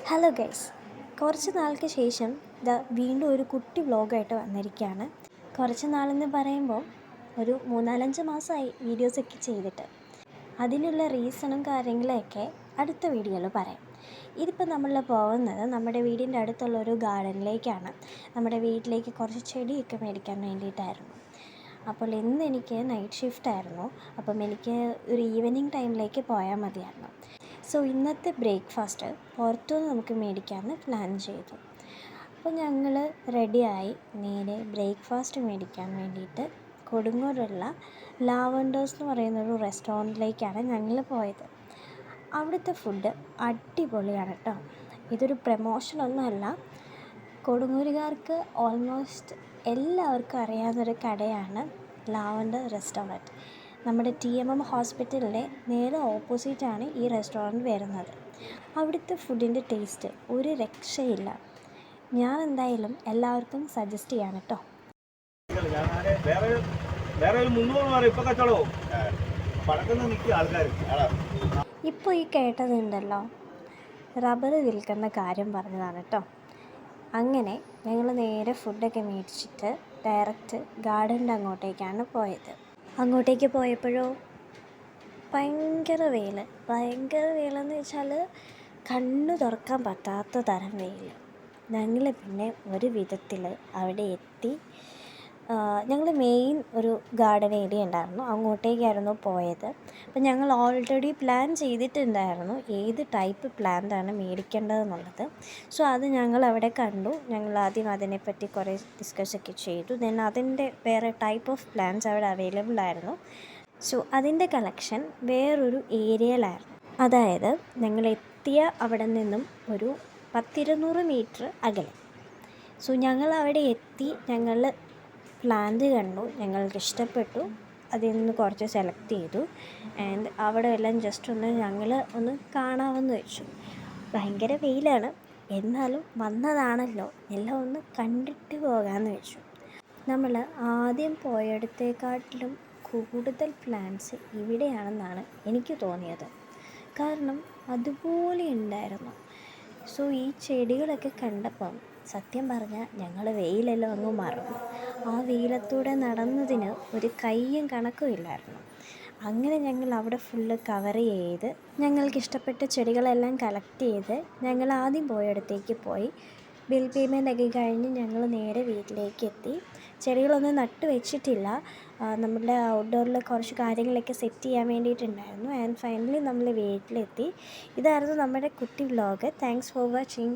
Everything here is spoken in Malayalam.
ഹലോ ഗൈസ്, കുറച്ച് നാൾക്ക് ശേഷം വീണ്ടും ഒരു കുട്ടി വ്ലോഗായിട്ട് വന്നിരിക്കുകയാണ്. കുറച്ച് നാളെന്ന് പറയുമ്പോൾ ഒരു 3-4-5 മാസമായി വീഡിയോസൊക്കെ ചെയ്തിട്ട്. അതിനുള്ള റീസണും കാര്യങ്ങളൊക്കെ അടുത്ത വീഡിയോയിൽ പറയാം. ഇതിപ്പോൾ നമ്മൾ പോകുന്നത് നമ്മുടെ വീടിൻ്റെ അടുത്തുള്ള ഒരു ഗാർഡനിലേക്കാണ്. നമ്മുടെ വീട്ടിലേക്ക് കുറച്ച് ചെടിയൊക്കെ മേടിക്കാൻ വേണ്ടിയിട്ടായിരുന്നു. അപ്പോൾ ഇന്ന് എനിക്ക് നൈറ്റ് ഷിഫ്റ്റായിരുന്നു. അപ്പം എനിക്ക് ഒരു ഈവനിങ് ടൈമിലേക്ക് പോയാൽ മതിയായിരുന്നു. സോ ഇന്നത്തെ ബ്രേക്ക്ഫാസ്റ്റ് പുറത്തുനിന്ന് നമുക്ക് മേടിക്കാമെന്ന് പ്ലാൻ ചെയ്തു. അപ്പോൾ ഞങ്ങൾ റെഡിയായി നേരെ ബ്രേക്ക്ഫാസ്റ്റ് മേടിക്കാൻ വേണ്ടിയിട്ട് കൊടുങ്ങൂരുള്ള ലാവൻഡേഴ്സ് എന്ന് പറയുന്നൊരു റെസ്റ്റോറൻറ്റിലേക്കാണ് ഞങ്ങൾ പോയത്. അവിടുത്തെ ഫുഡ് അടിപൊളിയാണ് കേട്ടോ. ഇതൊരു പ്രമോഷനൊന്നുമല്ല, കൊടുങ്ങൂരുകാർക്ക് ഓൾമോസ്റ്റ് എല്ലാവർക്കും അറിയാവുന്നൊരു കടയാണ് ലാവൻഡർ റെസ്റ്റോറൻറ്റ്. നമ്മുടെ TMM ഹോസ്പിറ്റലിൻ്റെ നേരെ ഓപ്പോസിറ്റാണ് ഈ റെസ്റ്റോറൻറ്റ് വരുന്നത്. അവിടുത്തെ ഫുഡിൻ്റെ ടേസ്റ്റ് ഒരു രക്ഷയില്ല. ഞാൻ എന്തായാലും എല്ലാവർക്കും സജസ്റ്റ് ചെയ്യാണ് കേട്ടോ. ഇപ്പോൾ ഈ കേട്ടതുണ്ടല്ലോ, റബ്ബർ വിൽക്കുന്ന കാര്യം പറഞ്ഞതാണ് കേട്ടോ. അങ്ങനെ ഞങ്ങൾ നേരെ ഫുഡൊക്കെ മേടിച്ചിട്ട് ഡയറക്റ്റ് ഗാർഡൻ്റെ അങ്ങോട്ടേക്കാണ് പോയത്. അങ്ങോട്ടേക്ക് പോയപ്പോഴോ ഭയങ്കര വെയിലെന്ന് വെച്ചാൽ കണ്ണ് തുറക്കാൻ പറ്റാത്ത തരം വെയിൽ. ഞങ്ങൾ പിന്നെ ഒരു വിധത്തിൽ അവിടെ എത്തി. ഞങ്ങൾ മെയിൻ ഒരു ഗാർഡൻ ഏരിയ ഉണ്ടായിരുന്നു, അങ്ങോട്ടേക്കായിരുന്നു പോയത്. അപ്പം ഞങ്ങൾ ഓൾറെഡി പ്ലാൻ ചെയ്തിട്ടുണ്ടായിരുന്നു ഏത് ടൈപ്പ് പ്ലാന്റാണ് മേടിക്കേണ്ടതെന്നുള്ളത്. സോ അത് ഞങ്ങൾ അവിടെ കണ്ടു. ഞങ്ങൾ ആദ്യം അതിനെപ്പറ്റി കുറേ ഡിസ്കസൊക്കെ ചെയ്തു. ദെൻ അതിൻ്റെ വേറെ ടൈപ്പ് ഓഫ് പ്ലാന്റ്സ് അവിടെ അവൈലബിൾ ആയിരുന്നു. സോ അതിൻ്റെ കളക്ഷൻ വേറൊരു ഏരിയയിലായിരുന്നു. അതായത് ഞങ്ങൾ എത്തിയ അവിടെ നിന്നും ഒരു 10-200 മീറ്റർ അകലെ. സോ ഞങ്ങൾ അവിടെ എത്തി, ഞങ്ങൾ പ്ലാന്റ് കണ്ടു, ഞങ്ങൾക്ക് ഇഷ്ടപ്പെട്ടു. അതിൽ നിന്ന് കുറച്ച് സെലക്ട് ചെയ്തു. ആൻഡ് അവിടെ എല്ലാം ജസ്റ്റ് ഞങ്ങൾ ഒന്ന് കാണാമെന്ന് വെച്ചു. ഭയങ്കര വെയിലാണ്, എന്നാലും വന്നതാണല്ലോ, എല്ലാം ഒന്ന് കണ്ടിട്ട് പോകാമെന്ന് വെച്ചു. നമ്മൾ ആദ്യം പോയടത്തേക്കാട്ടിലും കൂടുതൽ പ്ലാന്റ്സ് ഇവിടെയാണെന്നാണ് എനിക്ക് തോന്നിയത്. കാരണം അതുപോലെ ഉണ്ടായിരുന്നു. സോ ഈ ചെടികളൊക്കെ കണ്ടപ്പം സത്യം പറഞ്ഞാൽ ഞങ്ങൾ വെയിലെല്ലാം അങ്ങ് മറന്നു. ആ വെയിലത്തൂടെ നടന്നതിന് ഒരു കയ്യും കണക്കും ഇല്ലായിരുന്നു. അങ്ങനെ ഞങ്ങൾ അവിടെ ഫുള്ള് കവർ ചെയ്ത് ഞങ്ങൾക്കിഷ്ടപ്പെട്ട ചെടികളെല്ലാം കളക്ട് ചെയ്ത് ഞങ്ങൾ ആദ്യം പോയടത്തേക്ക് പോയി. ബിൽ പേയ്മെൻ്റൊക്കെ കഴിഞ്ഞ് ഞങ്ങൾ നേരെ വീട്ടിലേക്ക് എത്തി. ചെടികളൊന്നും നട്ട് വെച്ചിട്ടില്ല, നമ്മുടെ ഔട്ട്ഡോറിൽ കുറച്ച് കാര്യങ്ങളൊക്കെ സെറ്റ് ചെയ്യാൻ വേണ്ടിയിട്ടുണ്ടായിരുന്നു. ആൻഡ് ഫൈനലി നമ്മൾ വീട്ടിലെത്തി. ഇതായിരുന്നു നമ്മുടെ കുട്ടി വ്ലോഗ്. Thanks for watching.